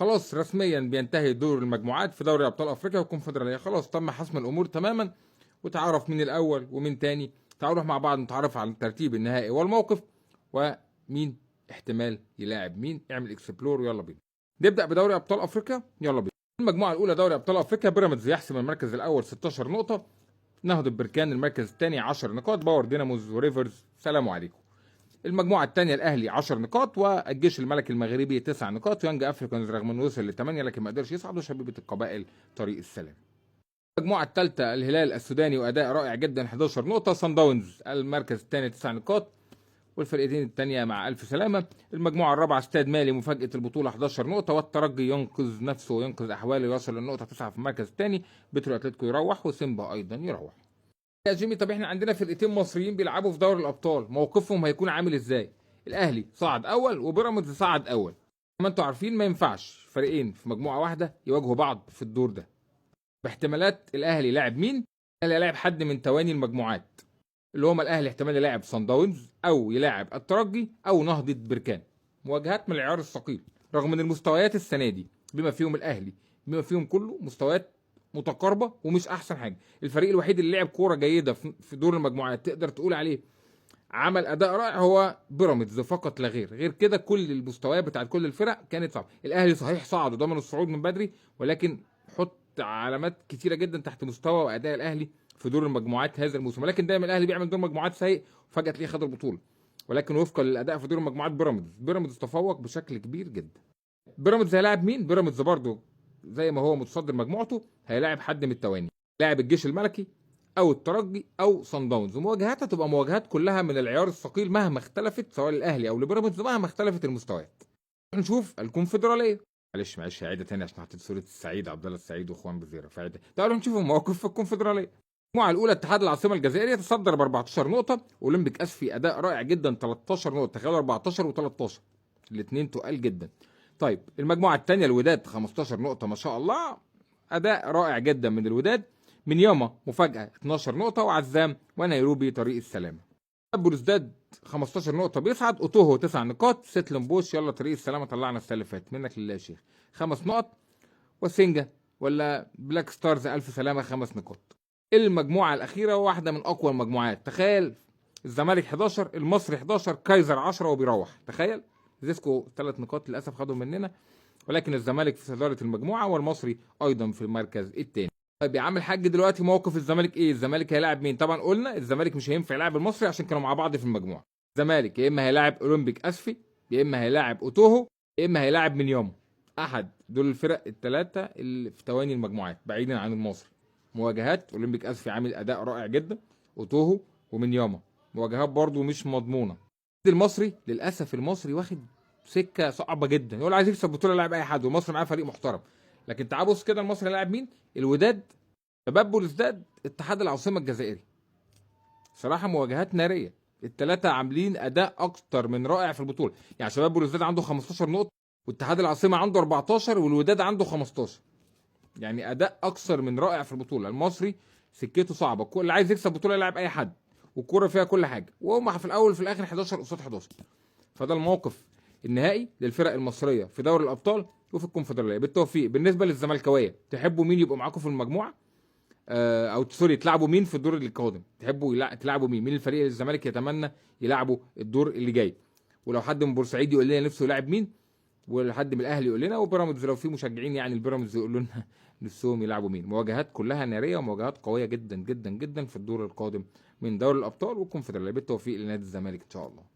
خلاص رسميا بينتهي دور المجموعات في دوري ابطال افريقيا والكونفدراليه، خلاص تم حسم الامور تماما، وتعرف مين الاول ومين تاني. تعالوا نروح مع بعض نتعرف على الترتيب النهائي والموقف ومين احتمال يلاعب مين. اعمل اكسبلور ويلا بينا نبدا بدوري ابطال افريقيا. يلا بينا. المجموعه الاولى دوري ابطال افريقيا، بيراميدز يحسم المركز الاول 16 نقطه، نهضة بركان المركز الثاني 10 نقاط، باور ديناموز وريفرز سلام عليكم. المجموعه الثانيه الاهلي 10 نقاط، والجيش الملكي المغربي 9 نقاط، يانج افريكانز رغم انه وصل ل 8 لكن ما قدرش يصعد، وشبيبه القبائل طريق السلام. المجموعه الثالثه الهلال السوداني واداء رائع جدا 11 نقطه، صن داونز المركز الثاني 9 نقاط، والفرقتين الثانيه مع الف سلامه. المجموعه الرابعه استاد مالي مفاجاه البطوله 11 نقطه، والترجي ينقذ نفسه وينقذ احواله يصل للنقطه 9 في المركز الثاني، بترو اتلتيكو يروح وسيمبا ايضا يروح. يا جيمي طب احنا عندنا فرقتين مصريين بيلعبوا في دوري الابطال، موقفهم هيكون عامل ازاي؟ الاهلي صعد اول وبيراميدز صعد اول. ما انتوا عارفين ما ينفعش فريقين في مجموعه واحده يواجهوا بعض في الدور ده. باحتمالات الاهلي لاعب مين؟ الاهلي لاعب حد من تواني المجموعات، اللي هما الاهلي احتمال يلاعب صن داونز او يلاعب الترجي او نهضه بركان. مواجهات من العيار الثقيل، رغم ان المستويات السنه دي بما فيهم الاهلي بما فيهم كله مستويات متقاربه ومش احسن حاجه. الفريق الوحيد اللي لعب كوره جيده في دور المجموعات تقدر تقول عليه عمل اداء رائع هو بيراميدز فقط لا غير. غير كده كل المستويات بتاعت كل الفرق كانت صعبه. الاهلي صحيح صعد وضمن الصعود من بدري، ولكن حط علامات كتيره جدا تحت مستوى واداء الاهلي في دور المجموعات هذا الموسم. ولكن دايما الاهلي بيعمل دور مجموعات سيء وفجاه تلاقيه خد البطوله. ولكن وفقا للاداء في دور المجموعات بيراميدز تفوق بشكل كبير جدا. بيراميدز هيلاعب مين؟ بيراميدز برضه زي ما هو متصدر مجموعته هيلاعب حد من التواني، لاعب الجيش الملكي او الترجي او صن داونز، ومواجهاتها تبقى مواجهات كلها من العيار الثقيل مهما اختلفت سواء الاهلي او لبيراميدز مهما اختلفت المستويات. نشوف الكونفدراليه. معلش عيده تاني عشان حطيت صوره السعيد عبد الله السعيد واخوان بزيره فعيده. تعالوا نشوف المواقف في الكونفدراليه. المجموعه الاولى اتحاد العاصمه الجزائري يتصدر ب 14 نقطه، اولمبيك اسفي اداء رائع جدا 13 نقطه، تخيلوا 14 و13 الاثنين تقال جدا. طيب المجموعه الثانيه الوداد 15 نقطه ما شاء الله، اداء رائع جدا من الوداد. من ياما مفاجاه 12 نقطه، وعزام ونيروبي طريق السلامه. بلوزداد 15 نقطه بيصعد، اوتوهو 9 نقاط، ستلنبوش يلا طريق السلامه طلعنا السنه اللي فاتت منك لله يا شيخ 5 نقط، وسينجا ولا بلاك ستارز الف سلامه 5 نقاط. المجموعه الاخيره واحده من اقوى المجموعات، تخيل الزمالك 11 المصري 11 كايزر 10 وبيروح. تخيل زيسكو 3 نقاط للاسف خدوا مننا، ولكن الزمالك في صداره المجموعه والمصري ايضا في المركز الثاني. طيب يا عم الحاج دلوقتي موقف الزمالك ايه؟ الزمالك هيلاعب مين؟ طبعا قلنا الزمالك مش هينفع يلاعب المصري عشان كانوا مع بعض في المجموعه. الزمالك يا اما هيلاعب اولمبيك اسفي، يا اما هيلاعب اوتوهو، يا اما هيلاعب منيامو. احد دول الفرق الثلاثه اللي في تواني المجموعات بعيدا عن المصري. مواجهات اولمبيك اسفي عامل اداء رائع جدا، اوتوهو ومنيامو مواجهات برضو مش مضمونه. المصري للاسف المصري واخد سكه صعبه جدا، يقول عايز يكسب بطوله لاعب اي حد، والمصري معاه فريق محترم. لكن تعال بص كده المصري لاعب مين؟ الوداد، شباب بلوزداد، اتحاد العاصمه الجزائري. صراحه مواجهات ناريه، الثلاثه عاملين اداء اكتر من رائع في البطوله. يعني شباب بلوزداد عنده 15 نقطه، واتحاد العاصمه عنده 14، والوداد عنده 15. يعني اداء اكثر من رائع في البطوله. المصري سكته صعبه، اللي عايز يكسب بطوله يلعب اي حد، والكوره فيها كل حاجه، وهم في الاول وفي الاخر 11 قصاد 11. فده الموقف النهائي للفرق المصريه في دوري الابطال وفي الكونفدراليه. بالتوفيق. بالنسبه للزملكاويه، تحبوا مين يبقى معاكم في المجموعه؟ او سوري تلعبوا مين في الدور القادم؟ تحبوا تلعبوا مين الفريق اللي الزمالك يتمنى يلعبوا الدور اللي جاي؟ ولو حد من بورسعيد يقول لنا نفسه يلعب مين، ولحد من الاهلي يقول لنا، وبيراميدز لو في مشجعين يعني البيراميدز يقولوا لنا نفسهم يلعبوا مين. مواجهات كلها ناريه ومواجهات قويه جدا جدا جدا في الدور القادم من دوري الابطال والكونفدراليه. بالتوفيق لنادي الزمالك ان شاء الله.